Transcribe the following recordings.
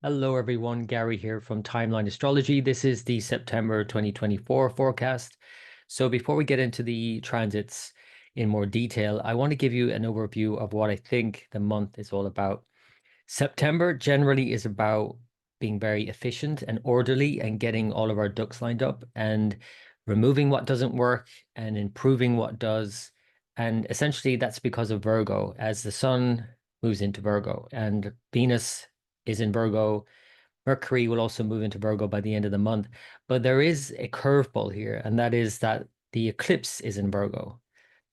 Hello, everyone. Gary here from Timeline Astrology. This is the September 2024 forecast. So before we get into the transits in more detail, I want to give you an overview of what I think the month is all about. September generally is about being very efficient and orderly and getting all of our ducks lined up and removing what doesn't work and improving what does. And essentially, that's because of Virgo, as the sun moves into Virgo and Venus is in Virgo. Mercury will also move into Virgo by the end of the month. But there is a curveball here, and that is that the eclipse is in Virgo,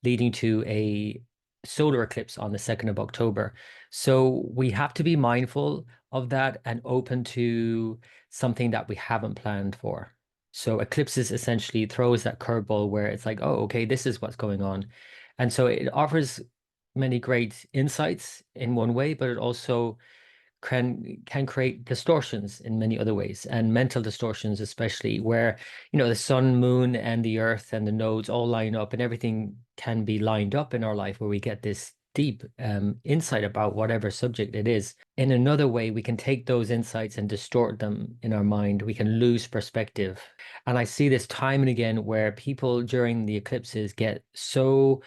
leading to a solar eclipse on the 2nd of October. So we have to be mindful of that and open to something that we haven't planned for. So eclipses essentially throws that curveball where it's like, oh, okay, this is what's going on. And so it offers many great insights in one way, but it also can create distortions in many other ways, and mental distortions especially, where the sun, moon, and the earth and the nodes all line up and everything can be lined up in our life where we get this deep insight about whatever subject it is. In another way, we can take those insights and distort them in our mind. We can lose perspective. And I see this time and again where people during the eclipses get so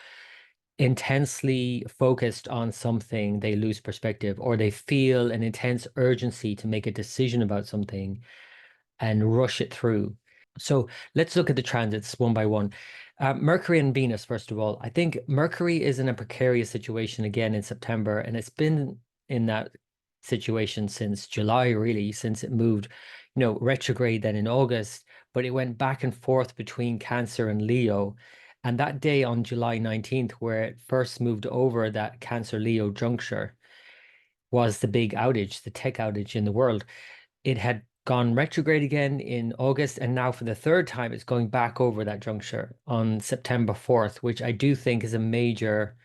intensely focused on something, they lose perspective, or they feel an intense urgency to make a decision about something and rush it through. So let's look at the transits one by one. Mercury and Venus, first of all. I think Mercury is in a precarious situation again in September, and it's been in that situation since July, really, since it moved, retrograde then in August, but it went back and forth between Cancer and Leo. And that day on July 19th, where it first moved over that Cancer-Leo juncture, was the big outage, the tech outage in the world. It had gone retrograde again in August, and now for the third time, it's going back over that juncture on September 4th, which I do think is a major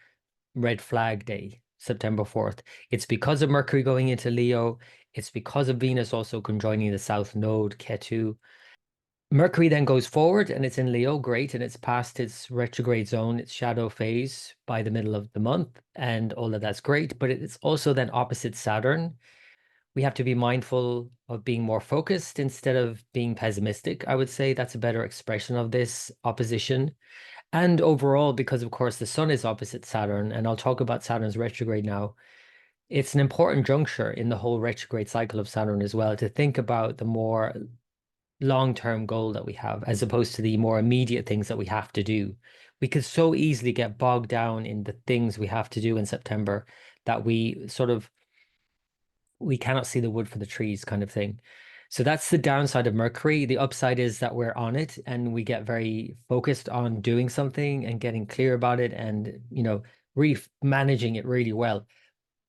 red flag day, September 4th. It's because of Mercury going into Leo. It's because of Venus also conjoining the South Node, Ketu. Mercury then goes forward and it's in Leo, great, and it's past its retrograde zone, its shadow phase by the middle of the month, and all of that's great. But it's also then opposite Saturn. We have to be mindful of being more focused instead of being pessimistic. I would say that's a better expression of this opposition. And overall, because of course the sun is opposite Saturn, and I'll talk about Saturn's retrograde now, it's an important juncture in the whole retrograde cycle of Saturn as well to think about the more long-term goal that we have, as opposed to the more immediate things that we have to do. We could so easily get bogged down in the things we have to do in September that we cannot see the wood for the trees kind of thing. So that's the downside of Mercury. The upside is that we're on it and we get very focused on doing something and getting clear about it and, managing it really well.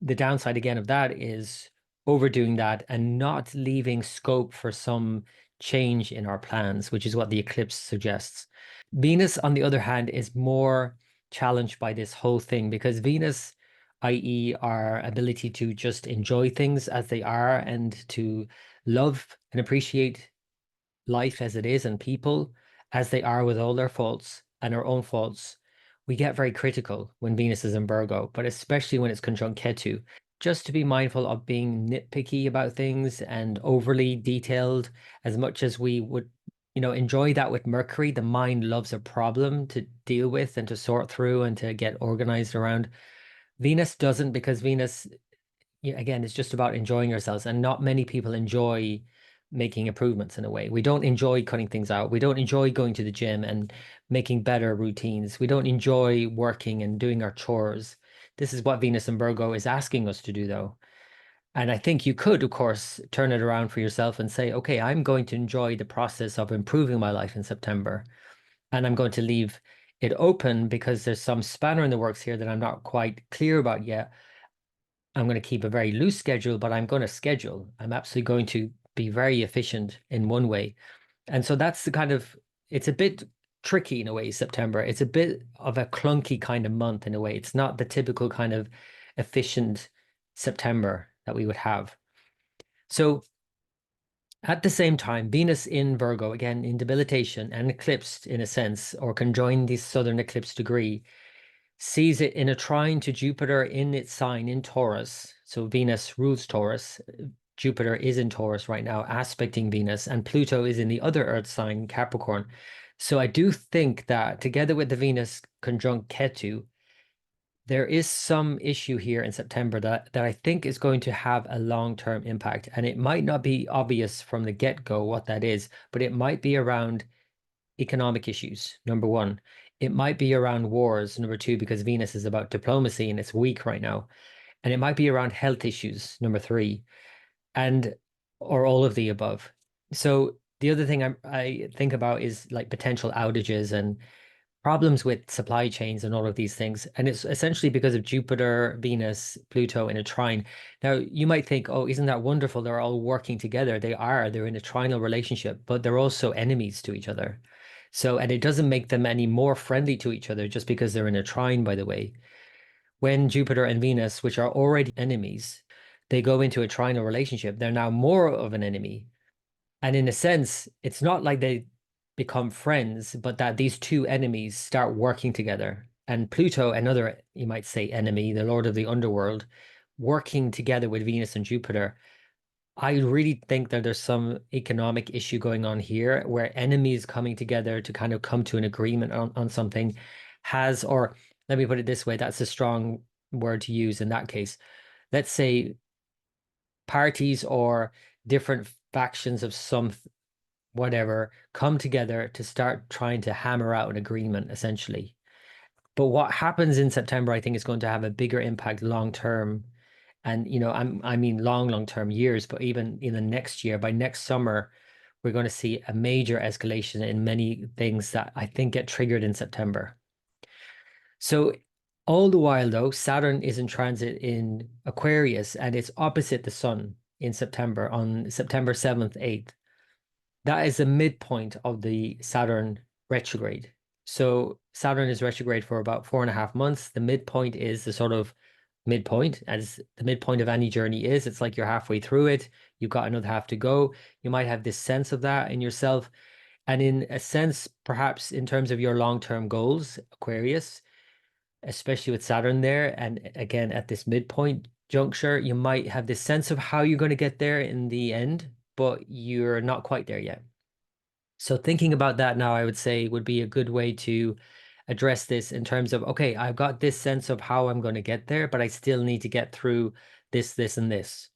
The downside again of that is overdoing that and not leaving scope for some change in our plans, which is what the eclipse suggests. Venus, on the other hand, is more challenged by this whole thing because Venus, i.e., our ability to just enjoy things as they are and to love and appreciate life as it is and people as they are with all their faults and our own faults, we get very critical when Venus is in Virgo, but especially when it's conjunct Ketu. Just to be mindful of being nitpicky about things and overly detailed, as much as we would, enjoy that with Mercury. The mind loves a problem to deal with and to sort through and to get organized around. Venus doesn't, because Venus, again, it's just about enjoying ourselves, and not many people enjoy making improvements in a way. We don't enjoy cutting things out. We don't enjoy going to the gym and making better routines. We don't enjoy working and doing our chores. This is what Venus and Virgo is asking us to do, though. And I think you could, of course, turn it around for yourself and say, okay, I'm going to enjoy the process of improving my life in September. And I'm going to leave it open because there's some spanner in the works here that I'm not quite clear about yet. I'm going to keep a very loose schedule, but I'm going to schedule. I'm absolutely going to be very efficient in one way. And so that's it's a bit tricky in a way, September. It's a bit of a clunky kind of month in a way. It's not the typical kind of efficient September that we would have. So at the same time, Venus in Virgo, again, in debilitation and eclipsed in a sense, or conjoined the southern eclipse degree, sees it in a trine to Jupiter in its sign in Taurus. So Venus rules Taurus. Jupiter is in Taurus right now, aspecting Venus, and Pluto is in the other Earth sign, Capricorn. So I do think that together with the Venus conjunct Ketu, there is some issue here in September that I think is going to have a long-term impact. And it might not be obvious from the get-go what that is, but it might be around economic issues, number one. It might be around wars, number two, because Venus is about diplomacy and it's weak right now. And it might be around health issues, number three, and or all of the above. So the other thing I think about is like potential outages and problems with supply chains and all of these things. And it's essentially because of Jupiter, Venus, Pluto in a trine. Now, you might think, oh, isn't that wonderful? They're all working together. They are. They're in a trinal relationship, but they're also enemies to each other. So, and it doesn't make them any more friendly to each other just because they're in a trine, by the way. When Jupiter and Venus, which are already enemies, they go into a trinal relationship, they're now more of an enemy. And in a sense, it's not like they become friends, but that these two enemies start working together. And Pluto, another, you might say, enemy, the Lord of the underworld, working together with Venus and Jupiter. I really think that there's some economic issue going on here where enemies coming together to kind of come to an agreement on something has, or let me put it this way, that's a strong word to use in that case. Let's say parties or different factions of some whatever come together to start trying to hammer out an agreement, essentially. But what happens in September, I think, is going to have a bigger impact long term. And, I mean, long term years, but even in the next year, by next summer, we're going to see a major escalation in many things that I think get triggered in September. So all the while, though, Saturn is in transit in Aquarius and it's opposite the sun in September on September 7th, 8th. That is the midpoint of the Saturn retrograde. So Saturn is retrograde for about 4.5 months. The midpoint is the sort of midpoint, as the midpoint of any journey is. It's like you're halfway through it. You've got another half to go. You might have this sense of that in yourself. And in a sense, perhaps in terms of your long-term goals, Aquarius, especially with Saturn there, and again at this midpoint juncture, you might have this sense of how you're going to get there in the end, but you're not quite there yet. So thinking about that now, I would say would be a good way to address this in terms of, okay, I've got this sense of how I'm going to get there, but I still need to get through this, and this.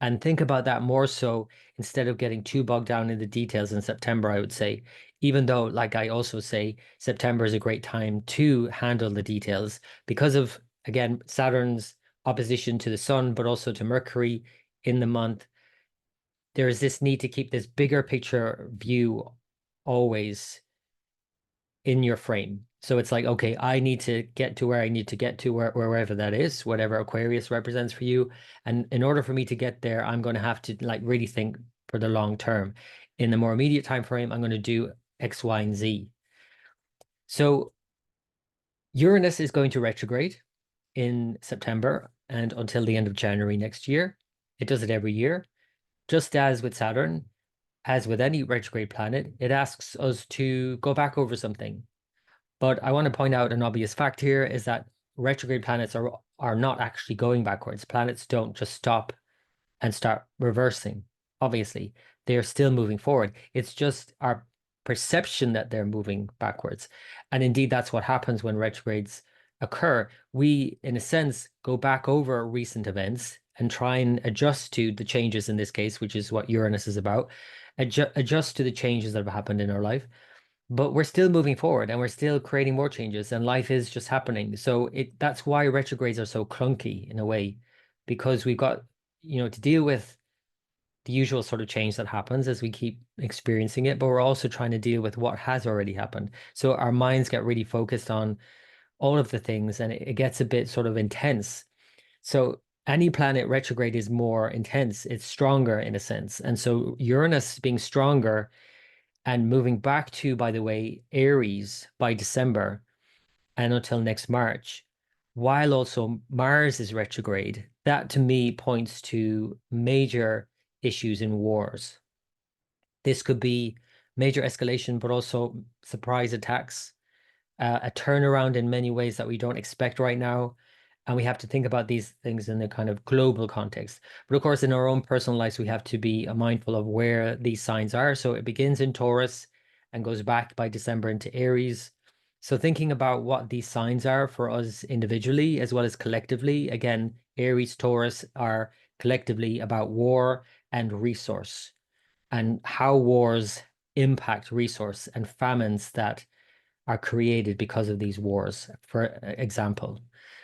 And think about that more so instead of getting too bogged down in the details in September, I would say. Even though, like I also say, September is a great time to handle the details because of, again, Saturn's opposition to the sun, but also to Mercury in the month. There is this need to keep this bigger picture view always in your frame. So it's like, okay, I need to get to where I need to get to, wherever that is, whatever Aquarius represents for you. And in order for me to get there, I'm going to have to like really think for the long term. In the more immediate time frame, I'm going to do X, Y, and Z. So Uranus is going to retrograde in September and until the end of January next year. It does it every year. Just as with Saturn, as with any retrograde planet, it asks us to go back over something. But I want to point out an obvious fact here is that retrograde planets are not actually going backwards. Planets don't just stop and start reversing. Obviously, they are still moving forward. It's just our perception that they're moving backwards. And indeed, that's what happens when retrogrades occur. We, in a sense, go back over recent events and try and adjust to the changes in this case, which is what Uranus is about, adjust to the changes that have happened in our life. But we're still moving forward and we're still creating more changes and life is just happening. So that's why retrogrades are so clunky in a way, because we've got, to deal with the usual sort of change that happens as we keep experiencing it, but we're also trying to deal with what has already happened. So our minds get really focused on all of the things and it gets a bit sort of intense. So any planet retrograde is more intense, it's stronger in a sense. And so Uranus being stronger and moving back to, by the way, Aries by December and until next March, while also Mars is retrograde, that to me points to major issues in wars. This could be major escalation, but also surprise attacks, a turnaround in many ways that we don't expect right now. And we have to think about these things in a kind of global context. But of course, in our own personal lives, we have to be mindful of where these signs are. So it begins in Taurus and goes back by December into Aries. So thinking about what these signs are for us individually as well as collectively, again, Aries, Taurus are collectively about war and resource and how wars impact resource and famines that are created because of these wars, for example.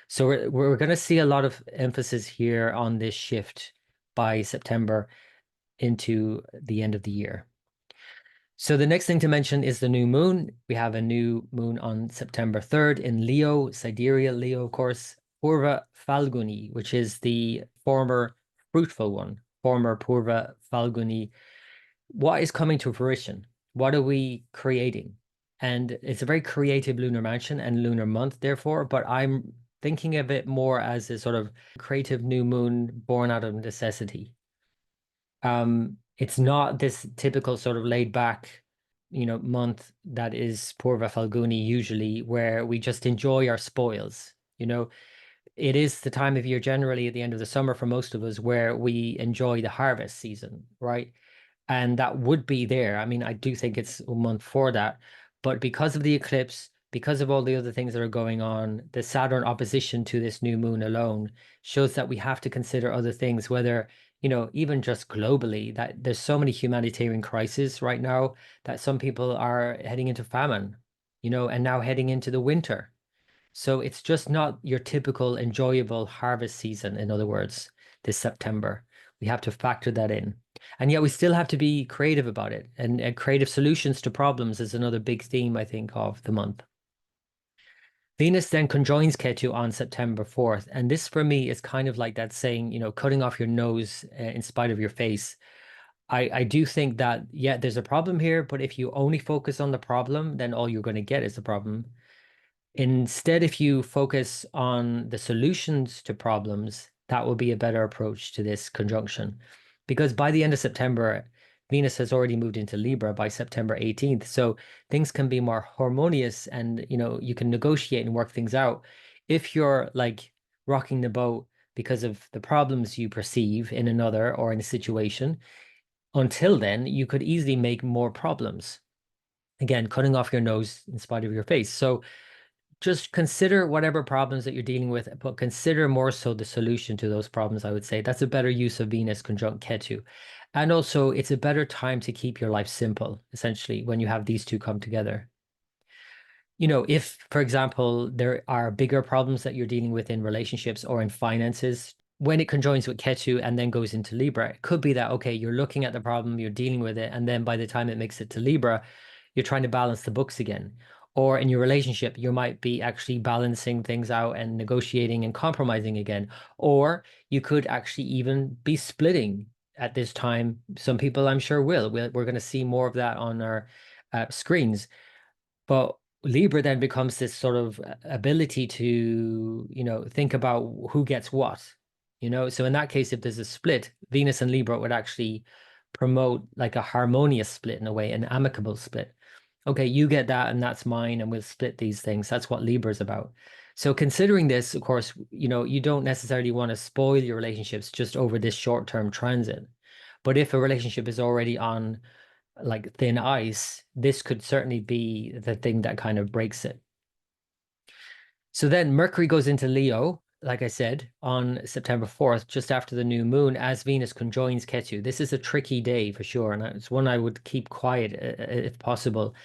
So we're going to see a lot of emphasis here on this shift by September into the end of the year. So the next thing to mention is the new moon. We have a new moon on September 3rd in Leo, Sidereal Leo, of course, Purva Falguni, which is the former fruitful one, former Purva Falguni. What is coming to fruition? What are we creating? And it's a very creative lunar mansion and lunar month, therefore, but I'm thinking of it more as a sort of creative new moon born out of necessity. It's not this typical sort of laid back, month that is Purva Falguni usually, where we just enjoy our spoils. It is the time of year generally at the end of the summer for most of us where we enjoy the harvest season, right? And that would be there. I mean, I do think it's a month for that. But because of the eclipse, because of all the other things that are going on, the Saturn opposition to this new moon alone shows that we have to consider other things, whether, even just globally, that there's so many humanitarian crises right now that some people are heading into famine, and now heading into the winter. So it's just not your typical enjoyable harvest season, in other words, this September. We have to factor that in. And yet we still have to be creative about it. And creative solutions to problems is another big theme, I think, of the month. Venus then conjoins Ketu on September 4th. And this for me is kind of like that saying, cutting off your nose in spite of your face. I do think that, yeah, there's a problem here, but if you only focus on the problem, then all you're going to get is the problem. Instead, if you focus on the solutions to problems, that will be a better approach to this conjunction. Because by the end of September, Venus has already moved into Libra by September 18th. So things can be more harmonious and, you can negotiate and work things out. If you're like rocking the boat because of the problems you perceive in another or in a situation, until then, you could easily make more problems. Again, cutting off your nose in spite of your face. So just consider whatever problems that you're dealing with, but consider more so the solution to those problems, I would say. That's a better use of Venus conjunct Ketu. And also, it's a better time to keep your life simple, essentially, when you have these two come together. If, for example, there are bigger problems that you're dealing with in relationships or in finances, when it conjoins with Ketu and then goes into Libra, it could be that, okay, you're looking at the problem, you're dealing with it, and then by the time it makes it to Libra, you're trying to balance the books again. Or in your relationship, you might be actually balancing things out and negotiating and compromising again. Or you could actually even be splitting at this time. Some people, I'm sure, will. We're going to see more of that on our screens. But Libra then becomes this sort of ability to, think about who gets what, So in that case, if there's a split, Venus and Libra would actually promote like a harmonious split in a way, an amicable split. Okay, you get that and that's mine, and we'll split these things. That's what Libra is about. So considering this, of course, you don't necessarily want to spoil your relationships just over this short-term transit. But if a relationship is already on like thin ice, this could certainly be the thing that kind of breaks it. So then Mercury goes into Leo, like I said, on September 4th, just after the new moon, as Venus conjoins Ketu. This is a tricky day for sure, and it's one I would keep quiet if possible.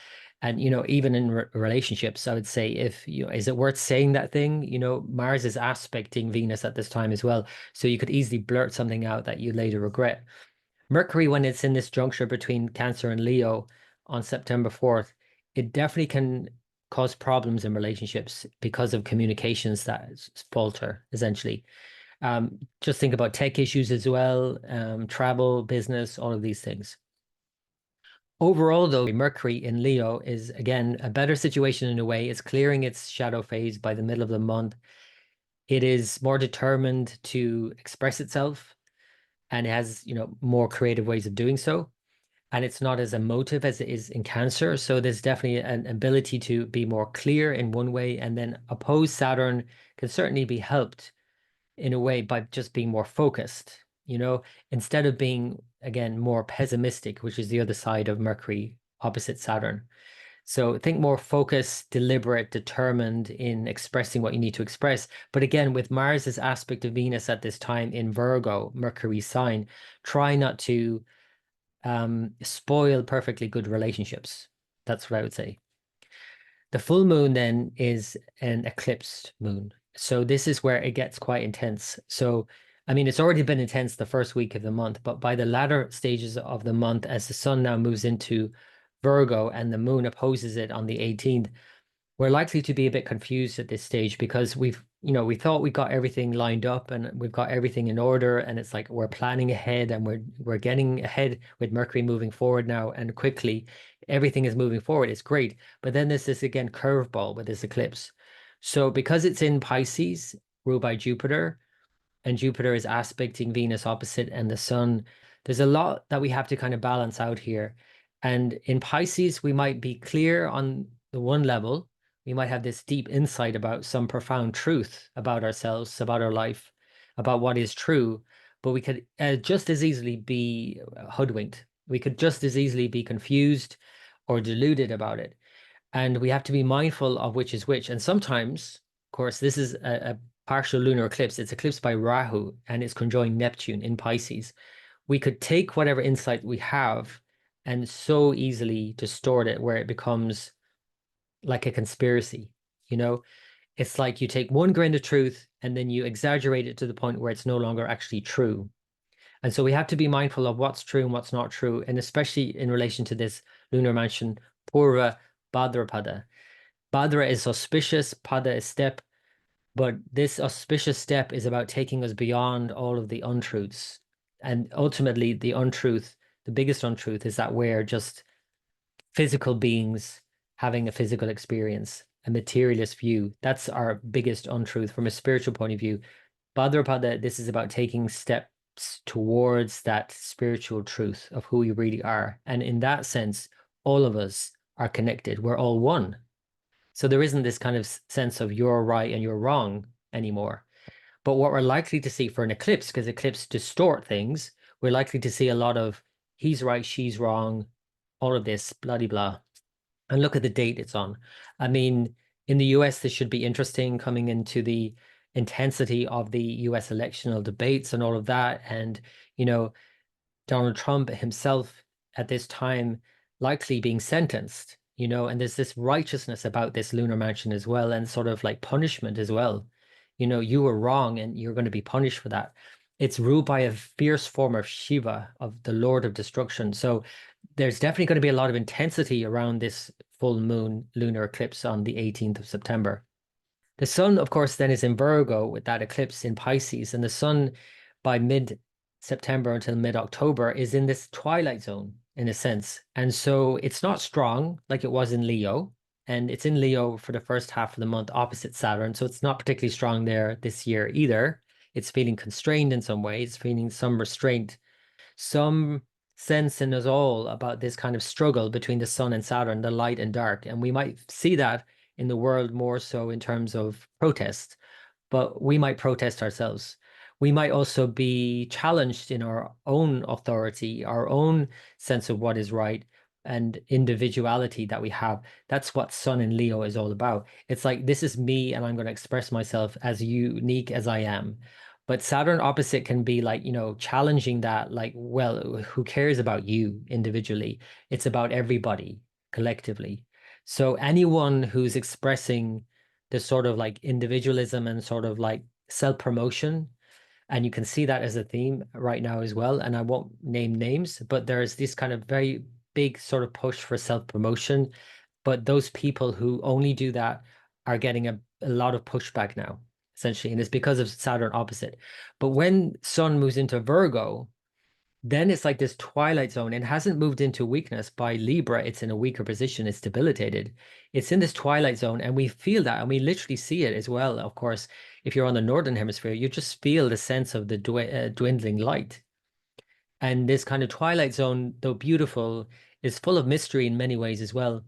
And even in relationships, I would say, if is it worth saying that thing? Mars is aspecting Venus at this time as well, so you could easily blurt something out that you later regret. Mercury, when it's in this juncture between Cancer and Leo on September 4th, it definitely can cause problems in relationships because of communications that falter, essentially. Just think about tech issues as well, travel, business, all of these things. Overall, though, Mercury in Leo is, again, a better situation in a way. It's clearing its shadow phase by the middle of the month. It is more determined to express itself and it has, more creative ways of doing so. And it's not as emotive as it is in Cancer. So there's definitely an ability to be more clear in one way and then oppose Saturn can certainly be helped in a way by just being more focused, instead of being, again, more pessimistic, which is the other side of Mercury opposite Saturn. So think more focused, deliberate, determined in expressing what you need to express. But again, with Mars's aspect of Venus at this time in Virgo, Mercury's sign, try not to spoil perfectly good relationships. That's what I would say. The full moon then is an eclipsed moon. So this is where it gets quite intense. So, I mean, it's already been intense the first week of the month, but by the latter stages of the month, as the sun now moves into Virgo and the moon opposes it on the 18th, we're likely to be a bit confused at this stage because we thought we got everything lined up and we've got everything in order, and it's like we're planning ahead and we're getting ahead with Mercury moving forward now, and quickly everything is moving forward. It's great. But then there's this again curveball with this eclipse. So because it's in Pisces, ruled by Jupiter, and Jupiter is aspecting Venus opposite and the sun, there's a lot that we have to kind of balance out here. And in Pisces, we might be clear on the one level. We might have this deep insight about some profound truth about ourselves, about our life, about what is true. But we could just as easily be hoodwinked. We could just as easily be confused or deluded about it. And we have to be mindful of which is which. And sometimes, of course, this is a partial lunar eclipse. It's eclipsed by Rahu and it's conjoined Neptune in Pisces. We could take whatever insight we have and so easily distort it where it becomes like a conspiracy. It's like you take one grain of truth and then you exaggerate it to the point where it's no longer actually true. And so we have to be mindful of what's true and what's not true, and especially in relation to this lunar mansion, Purva Bhadrapada. Bhadra is auspicious, Pada is step, but this auspicious step is about taking us beyond all of the untruths. And ultimately, the biggest untruth is that we're just physical beings having a physical experience, a materialist view. That's our biggest untruth from a spiritual point of view. Bhadrapada, this is about taking steps towards that spiritual truth of who we really are. And in that sense, all of us are connected. We're all one. So there isn't this kind of sense of you're right and you're wrong anymore. But what we're likely to see for an eclipse, because eclipses distort things, we're likely to see a lot of he's right, she's wrong, all of this, blah, blah, blah. And look at the date it's on. I mean, in the US, this should be interesting coming into the intensity of the US electional debates and all of that. And, Donald Trump himself at this time likely being sentenced, and there's this righteousness about this lunar mansion as well, and sort of like punishment as well. You were wrong and you're going to be punished for that. It's ruled by a fierce form of Shiva, of the Lord of Destruction. So there's definitely going to be a lot of intensity around this full moon lunar eclipse on the 18th of September. The sun, of course, then is in Virgo with that eclipse in Pisces, and the sun by mid-September until mid-October is in this twilight zone in a sense. And so it's not strong like it was in Leo, and it's in Leo for the first half of the month opposite Saturn. So it's not particularly strong there this year either. It's feeling constrained in some ways, feeling some restraint, some sense in us all about this kind of struggle between the sun and Saturn, the light and dark. And we might see that in the world more so in terms of protest, but we might protest ourselves. We might also be challenged in our own authority, our own sense of what is right and individuality that we have. That's what Sun in Leo is all about. It's like, this is me and I'm going to express myself as unique as I am. But Saturn opposite can be like, challenging that, like, well, who cares about you individually? It's about everybody collectively. So anyone who's expressing this sort of like individualism and sort of like self-promotion, and you can see that as a theme right now as well. And I won't name names, but there's this kind of very big sort of push for self-promotion. But those people who only do that are getting a lot of pushback now, essentially. And it's because of Saturn opposite. But when Sun moves into Virgo, then it's like this twilight zone. It hasn't moved into weakness by Libra. It's in a weaker position. It's debilitated. It's in this twilight zone, and we feel that, and we literally see it as well. Of course, if you're on the northern hemisphere, you just feel the sense of the dwindling light. And this kind of twilight zone, though beautiful, is full of mystery in many ways as well.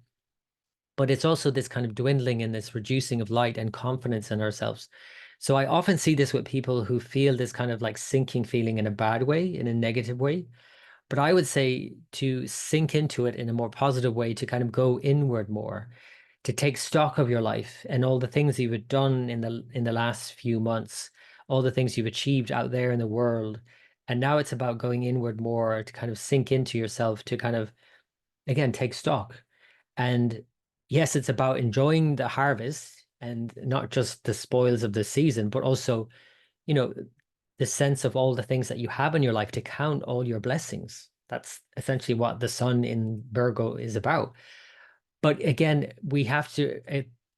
But it's also this kind of dwindling and this reducing of light and confidence in ourselves. So I often see this with people who feel this kind of like sinking feeling in a bad way, in a negative way. But I would say to sink into it in a more positive way, to kind of go inward more, to take stock of your life and all the things you've done in the last few months, all the things you've achieved out there in the world. And now it's about going inward more to kind of sink into yourself, to kind of again take stock. And yes, it's about enjoying the harvest and not just the spoils of the season, but also, you know, the sense of all the things that you have in your life, to count all your blessings. That's essentially what the sun in Virgo is about. But again, we have to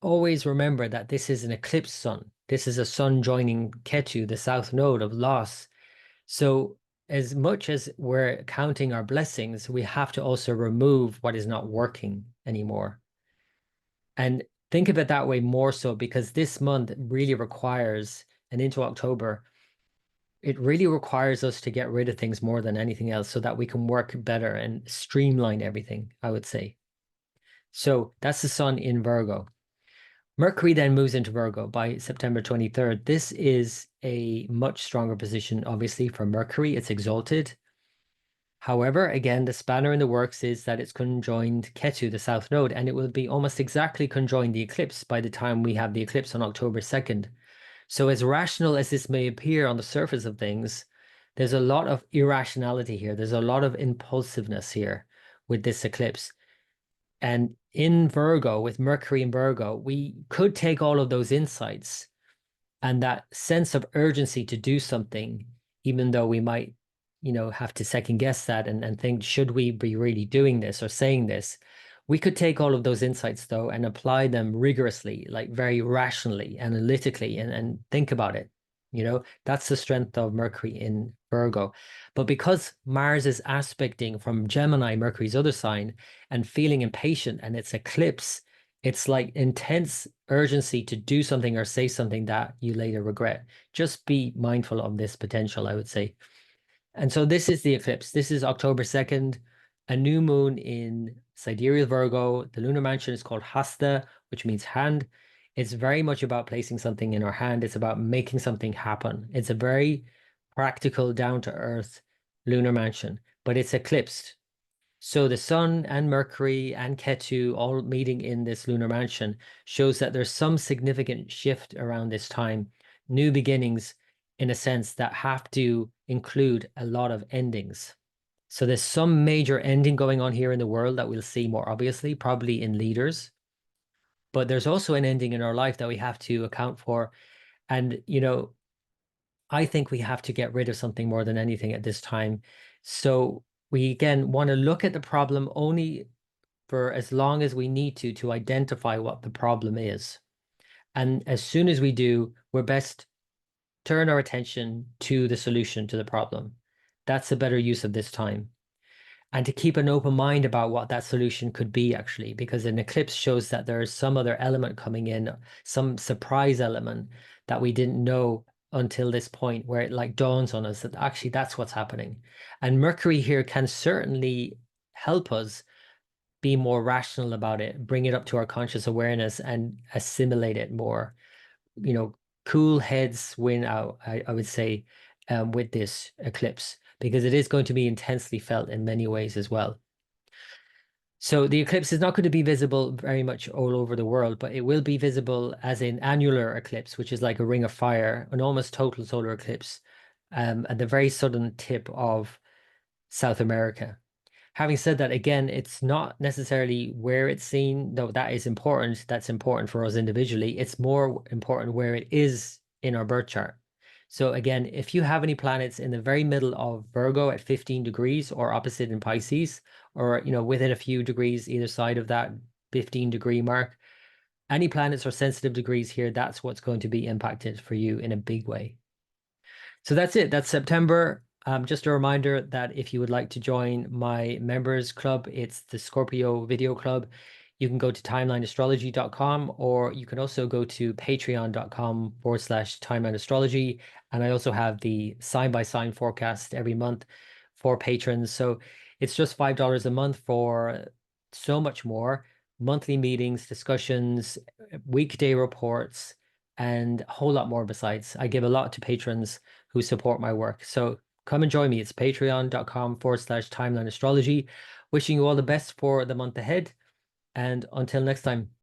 always remember that this is an eclipse sun. This is a sun joining Ketu, the south node of loss. So as much as we're counting our blessings, we have to also remove what is not working anymore. And think of it that way more so because this month really requires, and into October, it really requires us to get rid of things more than anything else so that we can work better and streamline everything, I would say. So that's the sun in Virgo. Mercury then moves into Virgo by September 23rd. This is a much stronger position, obviously, for Mercury. It's exalted. However, again, the spanner in the works is that it's conjoined Ketu, the south node, and it will be almost exactly conjoined the eclipse by the time we have the eclipse on October 2nd. So as rational as this may appear on the surface of things, there's a lot of irrationality here. There's a lot of impulsiveness here with this eclipse. And in Virgo, with Mercury in Virgo, we could take all of those insights and that sense of urgency to do something, even though we might, have to second guess that and think, should we be really doing this or saying this? We could take all of those insights though and apply them rigorously, like very rationally, analytically, and think about it. That's the strength of Mercury in Virgo. But because Mars is aspecting from Gemini, Mercury's other sign, and feeling impatient and it's eclipse, it's like intense urgency to do something or say something that you later regret. Just be mindful of this potential, I would say. And so this is the eclipse. This is October 2nd, a new moon in sidereal Virgo. The lunar mansion is called Hasta, which means hand. It's very much about placing something in our hand. It's about making something happen. It's a very practical, down-to-earth lunar mansion, but it's eclipsed. So the Sun and Mercury and Ketu all meeting in this lunar mansion shows that there's some significant shift around this time, new beginnings in a sense that have to include a lot of endings. So there's some major ending going on here in the world that we'll see more obviously, probably in leaders. But there's also an ending in our life that we have to account for. And, I think we have to get rid of something more than anything at this time. So we again want to look at the problem only for as long as we need to identify what the problem is. And as soon as we do, we're best turn our attention to the solution to the problem. That's a better use of this time. And to keep an open mind about what that solution could be, actually, because an eclipse shows that there is some other element coming in, some surprise element that we didn't know until this point, where it like dawns on us that actually that's what's happening. And Mercury here can certainly help us be more rational about it, bring it up to our conscious awareness and assimilate it more. Cool heads win out, I would say, with this eclipse, because it is going to be intensely felt in many ways as well. So the eclipse is not going to be visible very much all over the world, but it will be visible as an annular eclipse, which is like a ring of fire, an almost total solar eclipse, at the very southern tip of South America. Having said that, again, it's not necessarily where it's seen, though that is important. That's important for us individually. It's more important where it is in our birth chart. So again, if you have any planets in the very middle of Virgo at 15 degrees or opposite in Pisces, or within a few degrees either side of that 15-degree mark, any planets or sensitive degrees here, that's what's going to be impacted for you in a big way. So that's it. That's September. Just a reminder that if you would like to join my members club, it's the Scorpio Video Club. You can go to timelineastrology.com, or you can also go to patreon.com/timeline astrology. And I also have the sign by sign forecast every month for patrons. So it's just $5 a month for so much more: monthly meetings, discussions, weekday reports, and a whole lot more besides. I give a lot to patrons who support my work. So come and join me. It's patreon.com/timeline astrology. Wishing you all the best for the month ahead. And until next time.